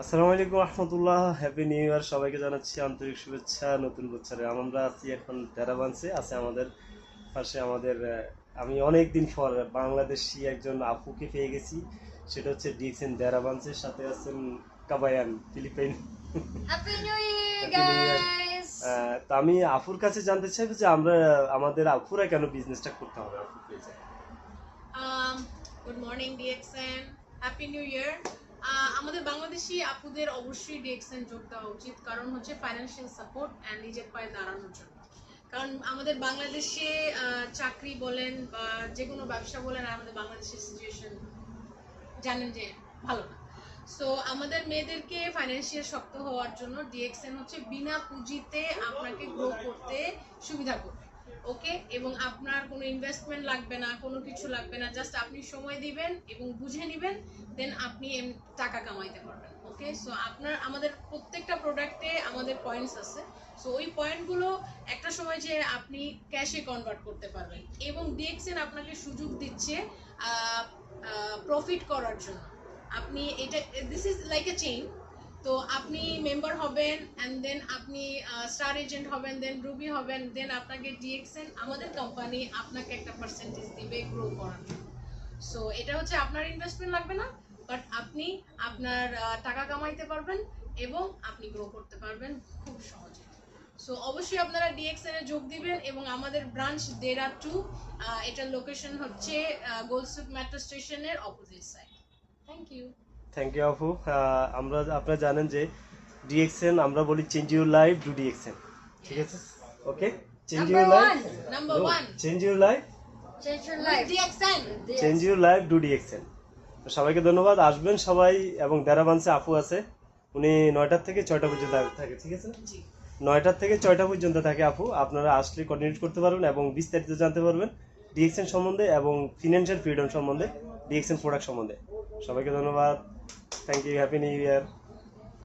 আসসালামু আলাইকুম রহমতুল্লাহ, happy new ইয়ার। সবাইকে জানাচ্ছি আন্তরিক শুভেচ্ছা নতুন বছরে। আমরা আছি এখন দেরাবাঞ্চে, আছে আমাদের পাশে আমি অনেক দিন পর বাংলাদেশি একজন আপুকে পেয়ে গেছি। সেটা হচ্ছে ডিএক্সএন দেরাবাঞ্চের সাথে আছেন কাবায়ান Philippine. Happy new year happy new year. Guys. তো আমি আপুর কাছে জানতে চাইবো যে আমাদের আপুরা কেন বিজনেসটা করতে হবে আপু please. Good morning DXN, happy new ইয়ার। আমাদের বাংলাদেশি আপুদের অবশ্যই ডিএক্সএন যোগ দেওয়া উচিত, কারণ হচ্ছে ফাইন্যান্সিয়াল সাপোর্ট অ্যান্ড নিজের পায়ে দাঁড়ানোর জন্য। কারণ আমাদের বাংলাদেশে চাকরি বলেন বা যে কোনো ব্যবসা বলেন, আমাদের বাংলাদেশের সিচুয়েশন জানেন যে ভালো না। সো আমাদের মেয়েদেরকে ফাইন্যান্সিয়াল শক্ত হওয়ার জন্য ডিএক্সএন হচ্ছে বিনা পুঁজিতে আপনাকে গ্রো করতে সুবিধা করবে। ওকে, এবং আপনার কোনো ইনভেস্টমেন্ট লাগবে না, কোনো কিছু লাগবে না, জাস্ট আপনি সময় দিবেন এবং বুঝে নেবেন, দেন আপনি টাকা কামাইতে পারবেন। ওকে, সো আমাদের প্রত্যেকটা প্রোডাক্টে আমাদের পয়েন্টস আছে। সো ওই পয়েন্টগুলো একটা সময় যে আপনি ক্যাশে কনভার্ট করতে পারবেন, এবং ডিএক্সএন আপনাকে সুযোগ দিচ্ছে প্রফিট করার জন্য। আপনি এটা, this is like a chain. তো আপনি মেম্বার হবেন, অ্যান্ড দেন আপনি স্টার এজেন্ট হবেন, দেন রুবি হবেন, দেন আপনাকে ডিএক্সএন আমাদের কোম্পানি আপনাকে একটা পার্সেন্টেজ দিবে গ্রো করার জন্য। সো এটা হচ্ছে আপনার ইনভেস্টমেন্ট লাগবে না, বাট আপনি আপনার টাকা কামাইতে পারবেন এবং আপনি গ্রো করতে পারবেন খুব সহজে। সো অবশ্যই আপনারা ডিএক্সএন এ যোগ দিবেন, এবং আমাদের ব্রাঞ্চ দেরা 2, এটার লোকেশন হচ্ছে গোলসুক মেট্রো স্টেশনের opposite side. Thank you. Thank you আপু। আপনারা জানেন যে ডিএক্সএন আমরা বলি change your life do DXN, ঠিক আছে? Okay, change your life, number 1, change your life, change your life DXN. Change your life do DXN. তো সবাইকে ধন্যবাদ, আসবেন সবাই। এবং দেরাবাঞ্চে আপু আছে, উনি 9টার থেকে 6টা পর্যন্ত থাকে, ঠিক আছে? জি, 9টার থেকে 6টা পর্যন্ত থাকে আপু। আপনারা আসলে কোঅর্ডিনেট করতে পারবেন এবং বিস্তারিত জানতে পারবেন ডিএক্সএন সম্বন্ধে এবং ফিনান্সিয়াল ফ্রিডম সম্বন্ধে, ডিএক্সএন প্রোডাক্ট সম্বন্ধে। সবাইকে ধন্যবাদ, thank you, happy new year.